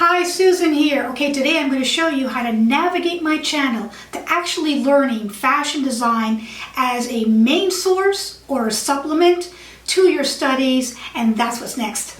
Hi, Susan here. Okay, today I'm going to show you how to navigate my channel to actually learning fashion design as a main source or a supplement to your studies, and that's what's next.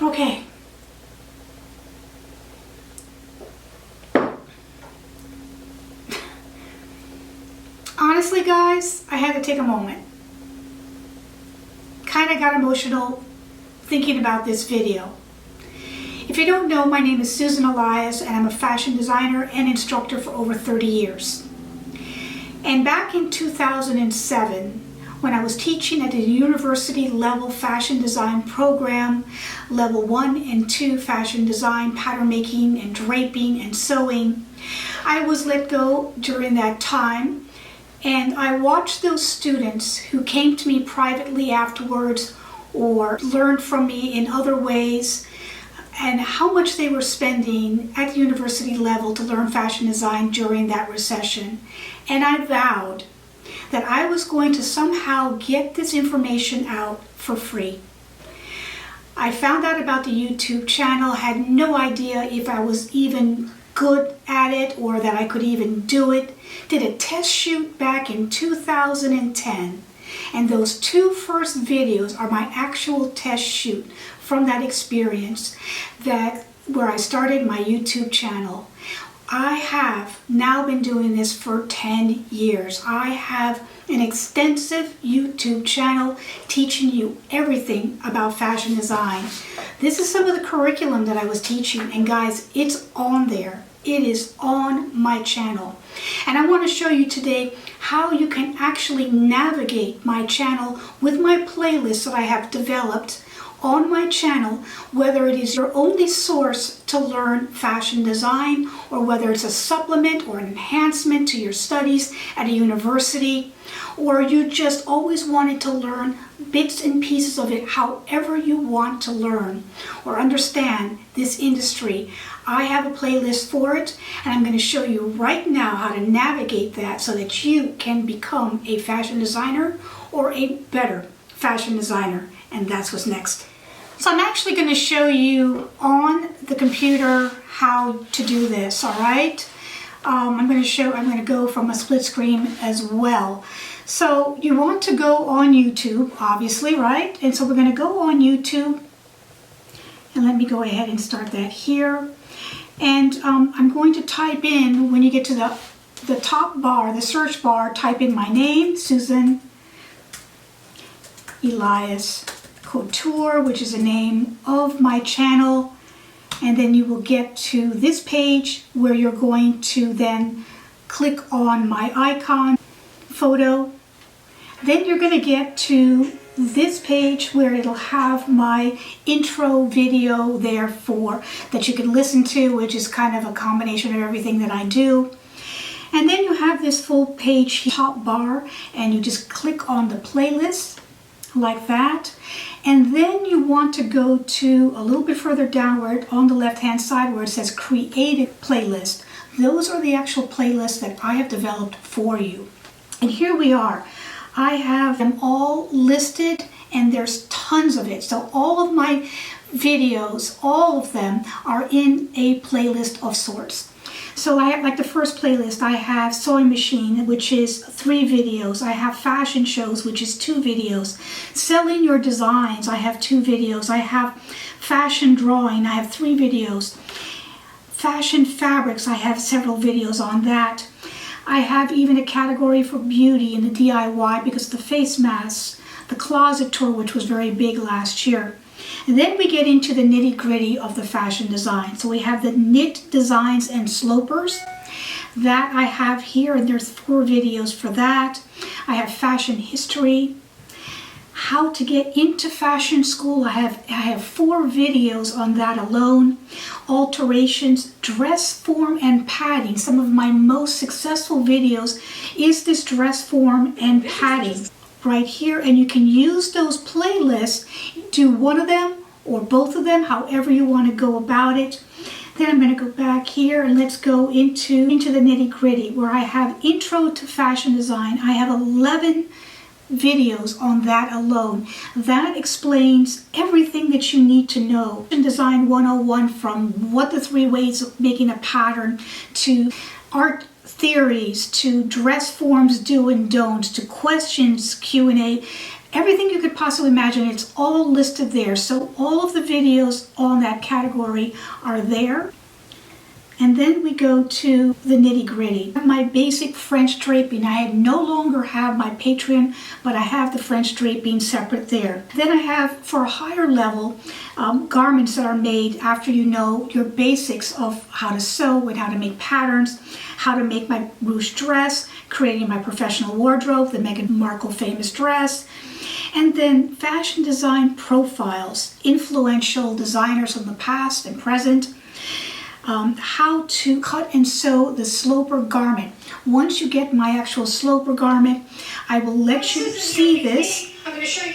Okay. Honestly, guys, I had to take a moment. Kind of got emotional thinking about this video. If you don't know, my name is Susan Elias, and I'm a fashion designer and instructor for over 30 years. And back in 2007, when I was teaching at the university level fashion design program, level 1 and 2 fashion design, pattern making and draping and sewing, I was let go during that time. And I watched those students who came to me privately afterwards or learned from me in other ways, and how much they were spending at the university level to learn fashion design during that recession. And I vowed that I was going to somehow get this information out for free. I found out about the YouTube channel, had no idea if I was even good at it or that I could even do it. Did a test shoot back in 2010, and those two first videos are my actual test shoot from that experience, where I started my YouTube channel. I have now been doing this for 10 years. I have an extensive YouTube channel teaching you everything about fashion design. This is some of the curriculum that I was teaching, and guys, it's on there. It is on my channel. And I want to show you today how you can actually navigate my channel with my playlists that I have developed on my channel, whether it is your only source to learn fashion design or whether it's a supplement or an enhancement to your studies at a university, or you just always wanted to learn bits and pieces of it however you want to learn or understand this industry. I have a playlist for it, and I'm going to show you right now how to navigate that so that you can become a fashion designer or a better fashion designer, and that's what's next. So I'm actually going to show you on the computer how to do this, all right? I'm going to go from a split screen as well. So you want to go on YouTube, obviously, right? And so we're going to go on YouTube, and let me go ahead and start that here. And I'm going to type in, when you get to the top bar, the search bar, type in my name, Susan Elias Couture, which is the name of my channel. And then you will get to this page where you're going to then click on my icon photo. Then you're going to get to this page where it'll have my intro video there that you can listen to, which is kind of a combination of everything that I do. And then you have this full page top bar, and you just click on the playlist like that. And then you want to go to a little bit further downward on the left hand side where it says created playlist. Those are the actual playlists that I have developed for you. And here we are. I have them all listed, and there's tons of it. So all of my videos, all of them are in a playlist of sorts. So I have, like the first playlist, I have sewing machine, which is 3 videos. I have fashion shows, which is 2 videos. Selling your designs, I have 2 videos. I have fashion drawing, I have 3 videos. Fashion fabrics, I have several videos on that. I have even a category for beauty in the DIY because of the face masks, the closet tour, which was very big last year. And then we get into the nitty-gritty of the fashion design. So we have the knit designs and slopers that I have here, and there's 4 videos for that. I have fashion history, how to get into fashion school. I have 4 videos on that alone. Alterations, dress form and padding. Some of my most successful videos is this dress form and padding right here, and you can use those playlists, do one of them or both of them, however you want to go about it. Then I'm going to go back here and let's go into the nitty-gritty where I have Intro to Fashion Design. I have 11 videos on that alone. That explains everything that you need to know. Fashion Design 101, from what the 3 ways of making a pattern, to art theories, to dress forms, do and don'ts, to questions, Q&A. Everything you could possibly imagine, it's all listed there. So all of the videos on that category are there. And then we go to the nitty-gritty. My basic French draping. I no longer have my Patreon, but I have the French draping separate there. Then I have, for a higher level, garments that are made after you know your basics of how to sew and how to make patterns, how to make my ruche dress, creating my professional wardrobe, the Meghan Markle famous dress, and then fashion design profiles, influential designers from the past and present, how to cut and sew the sloper garment. Once you get my actual sloper garment, I will let you see this.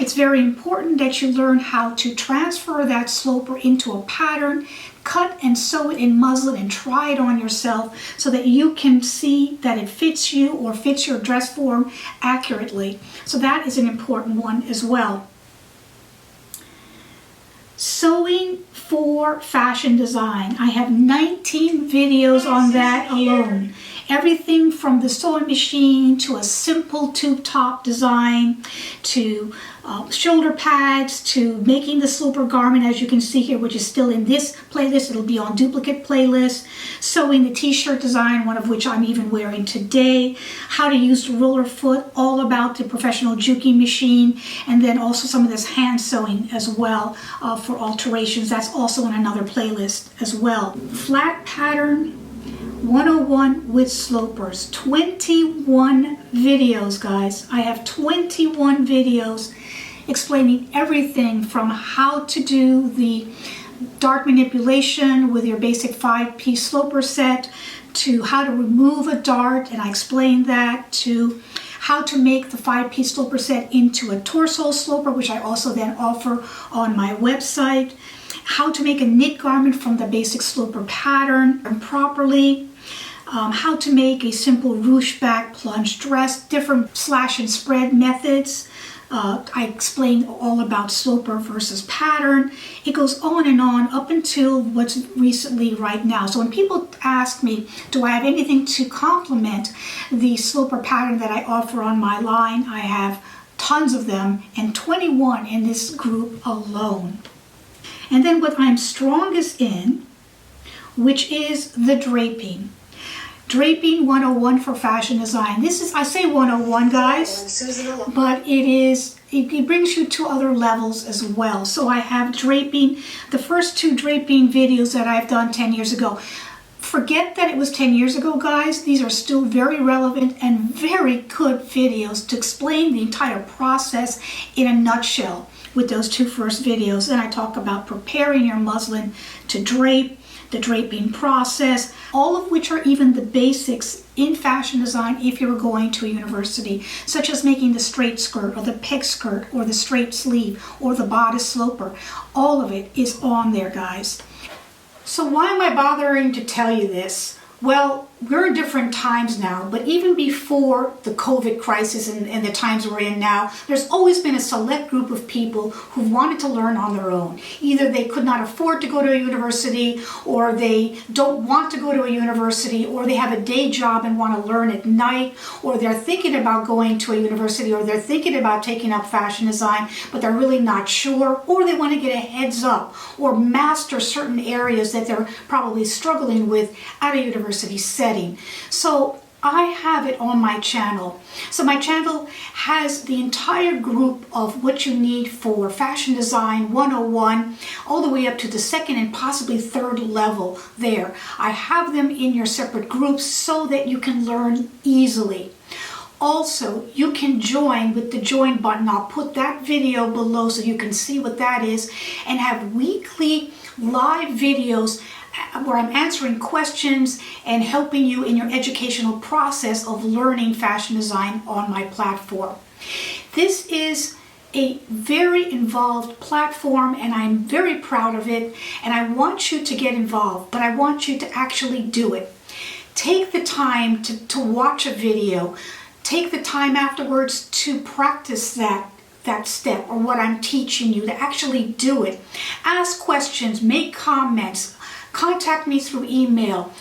It's very important that you learn how to transfer that sloper into a pattern, cut and sew it in muslin and try it on yourself so that you can see that it fits you or fits your dress form accurately. So that is an important one as well. Sewing for fashion design. I have 19 videos on that alone. Everything from the sewing machine to a simple tube top design to shoulder pads to making the sloper garment, as you can see here, which is still in this playlist. It'll be on duplicate playlist. Sewing the t-shirt design, one of which I'm even wearing today. How to use the roller foot, all about the professional juking machine, and then also some of this hand sewing as well for alterations. That's also in another playlist as well. Flat pattern 101 with slopers. 21 videos, guys. I have 21 videos explaining everything from how to do the dart manipulation with your basic 5-piece sloper set, to how to remove a dart, and I explained that, to how to make the 5-piece sloper set into a torso sloper, which I also then offer on my website, how to make a knit garment from the basic sloper pattern properly, how to make a simple ruche back plunge dress, different slash and spread methods. I explain all about sloper versus pattern. It goes on and on up until what's recently right now. So when people ask me, do I have anything to complement the sloper pattern that I offer on my line, I have tons of them, and 21 in this group alone. And then what I'm strongest in, which is the draping. Draping 101 for fashion design. This is, I say 101, guys, but it brings you to other levels as well. So I have draping, the first 2 draping videos that I've done 10 years ago. Forget that it was 10 years ago, guys. These are still very relevant and very good videos to explain the entire process in a nutshell with those 2 first videos. Then I talk about preparing your muslin to drape, the draping process, all of which are even the basics in fashion design if you're going to a university, such as making the straight skirt or the peg skirt or the straight sleeve or the bodice sloper. All of it is on there, guys. So why am I bothering to tell you this? Well, we're in different times now, but even before the COVID crisis and the times we're in now, there's always been a select group of people who wanted to learn on their own. Either they could not afford to go to a university, or they don't want to go to a university, or they have a day job and want to learn at night, or they're thinking about going to a university, or they're thinking about taking up fashion design, but they're really not sure, or they want to get a heads up or master certain areas that they're probably struggling with at a university setting. So I have it on my channel. So my channel has the entire group of what you need for fashion design 101 all the way up to the 2nd and possibly 3rd level there. I have them in your separate groups so that you can learn easily. Also, you can join with the join button. I'll put that video below so you can see what that is, and have weekly live videos where I'm answering questions and helping you in your educational process of learning fashion design on my platform. This is a very involved platform, and I'm very proud of it, and I want you to get involved, but I want you to actually do it. Take the time to watch a video. Take the time afterwards to practice that step or what I'm teaching you, to actually do it. Ask questions, make comments, contact me through email.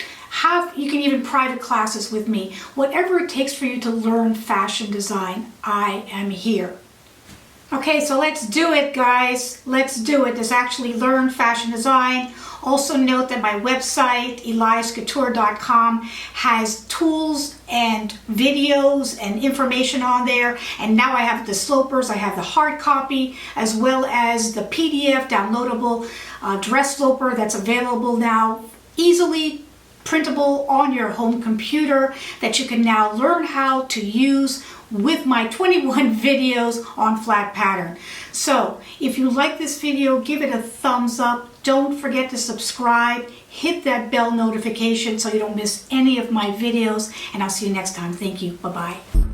You can even private classes with me. Whatever it takes for you to learn fashion design, I am here. Okay, so let's do it, guys. Let's do it. Let's actually learn fashion design. Also note that my website, eliascouture.com, has tools and videos and information on there. And now I have the slopers, I have the hard copy, as well as the PDF downloadable dress sloper that's available now, easily printable on your home computer, that you can now learn how to use with my 21 videos on flat pattern. So if you like this video, give it a thumbs up. Don't forget to subscribe. Hit that bell notification so you don't miss any of my videos. And I'll see you next time. Thank you. Bye-bye.